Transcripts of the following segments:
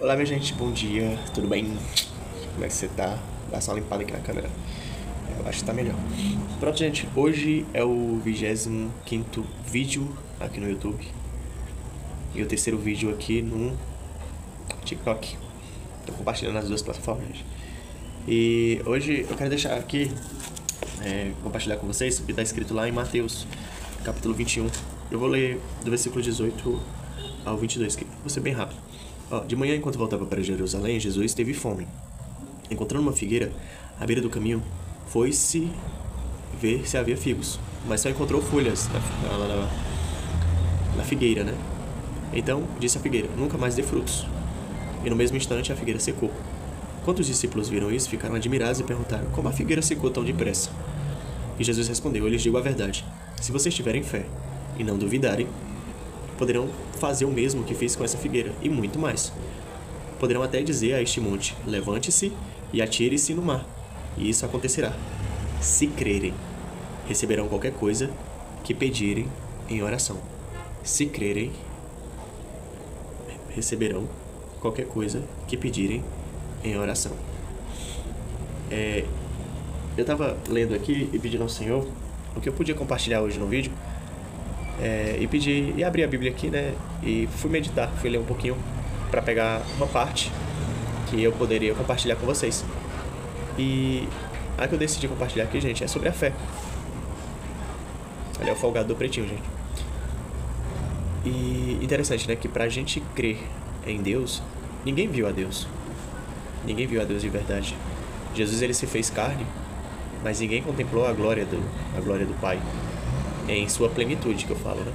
Olá, minha gente, bom dia, tudo bem? Como é que você tá? Dá só uma limpada aqui na câmera. Eu acho que tá melhor. Pronto, gente, hoje é o 25º vídeo aqui no YouTube e o terceiro vídeo aqui no TikTok. Tô compartilhando as duas plataformas, gente. E hoje eu quero deixar aqui, compartilhar com vocês o que tá escrito lá em Mateus, capítulo 21. Eu vou ler do versículo 18 ao 22, que vou ser bem rápido. De manhã, enquanto voltava para Jerusalém, Jesus teve fome. Encontrando uma figueira à beira do caminho, foi-se ver se havia figos, mas só encontrou folhas na figueira, né? Então disse a figueira: nunca mais dê frutos. E no mesmo instante a figueira secou. Quando os discípulos viram isso, ficaram admirados e perguntaram: como a figueira secou tão depressa? E Jesus respondeu: eu lhes digo a verdade. Se vocês tiverem fé e não duvidarem, poderão fazer o mesmo que fiz com essa figueira, e muito mais. Poderão até dizer a este monte: levante-se e atire-se no mar, e isso acontecerá. Se crerem, receberão qualquer coisa que pedirem em oração. Se crerem, receberão qualquer coisa que pedirem em oração. Eu estava lendo aqui e pedindo ao Senhor o que eu podia compartilhar hoje no vídeo. E abri a Bíblia aqui, né? E fui meditar, fui ler um pouquinho para pegar uma parte que eu poderia compartilhar com vocês. E a que eu decidi compartilhar aqui, gente, é sobre a fé. Olha, é o folgado do pretinho, gente. E interessante, né? Que pra gente crer em Deus, ninguém viu a Deus. Ninguém viu a Deus de verdade. Jesus, ele se fez carne, mas ninguém contemplou a glória do Pai. Em sua plenitude, que eu falo, né?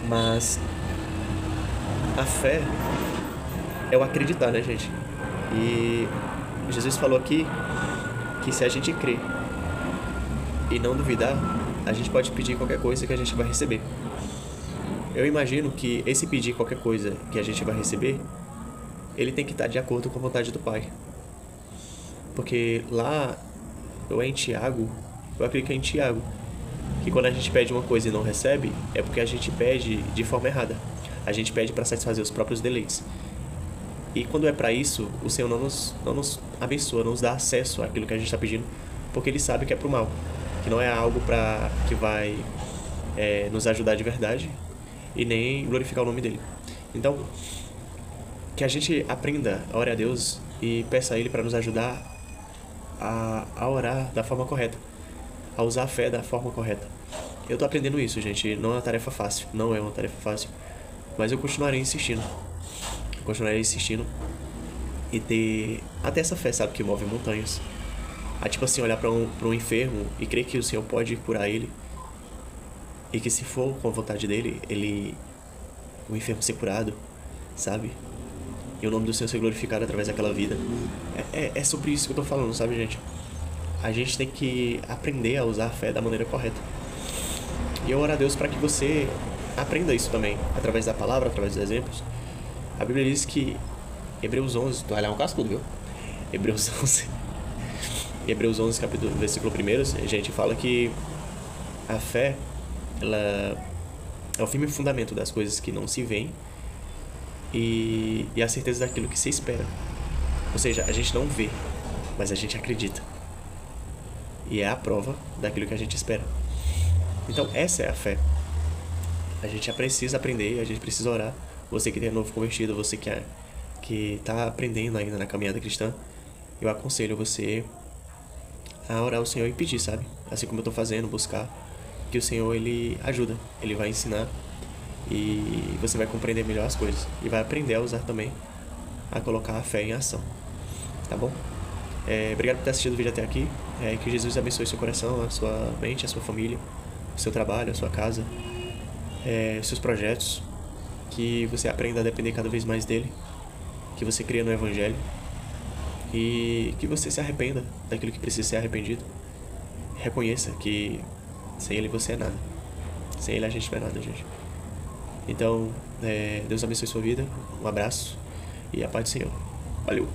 Mas a fé é o acreditar, né, gente? E Jesus falou aqui que se a gente crer e não duvidar, a gente pode pedir qualquer coisa que a gente vai receber. Eu imagino que esse pedir qualquer coisa que a gente vai receber, ele tem que estar de acordo com a vontade do Pai. Porque lá, ou é em Tiago, eu acredito que é em Tiago, que quando a gente pede uma coisa e não recebe, é porque a gente pede de forma errada. A gente pede para satisfazer os próprios deleites. E quando é para isso, o Senhor não nos abençoa, não nos dá acesso àquilo que a gente está pedindo, porque Ele sabe que é pro mal, que não é algo que vai nos ajudar de verdade e nem glorificar o nome dEle. Então, que a gente aprenda a orar a Deus e peça a Ele para nos ajudar a orar da forma correta, a usar a fé da forma correta. Eu tô aprendendo isso, gente. Não é uma tarefa fácil. Não é uma tarefa fácil. Mas eu continuarei insistindo. E ter até essa fé, sabe, que move montanhas. Tipo assim, olhar para um enfermo e crer que o Senhor pode curar ele. E que se for com a vontade dele, o enfermo ser curado, sabe? E o nome do Senhor ser glorificado através daquela vida. É sobre isso que eu tô falando, sabe, gente? A gente tem que aprender a usar a fé da maneira correta. E eu oro a Deus para que você aprenda isso também, através da palavra, através dos exemplos. A Bíblia diz que Hebreus 11, tu vai lá um cascudo, viu? Hebreus 11, capítulo, versículo 1, a gente fala que a fé, ela é o firme fundamento das coisas que não se veem e a certeza daquilo que se espera. Ou seja, a gente não vê, mas a gente acredita. E é a prova daquilo que a gente espera. Então, essa é a fé. A gente precisa aprender, a gente precisa orar. Você que é novo convertido, você que está aprendendo ainda na caminhada cristã, eu aconselho você a orar ao Senhor e pedir, sabe? Assim como eu estou fazendo, buscar. Que o Senhor, Ele ajuda, Ele vai ensinar e você vai compreender melhor as coisas. E vai aprender a usar também, a colocar a fé em ação. Tá bom? Obrigado por ter assistido o vídeo até aqui. Que Jesus abençoe seu coração, a sua mente, a sua família, o seu trabalho, a sua casa, os seus projetos. Que você aprenda a depender cada vez mais dele. Que você crie no Evangelho. E que você se arrependa daquilo que precisa ser arrependido. Reconheça que sem ele você é nada. Sem ele a gente não é nada, gente. Então, Deus abençoe sua vida. Um abraço e a paz do Senhor. Valeu!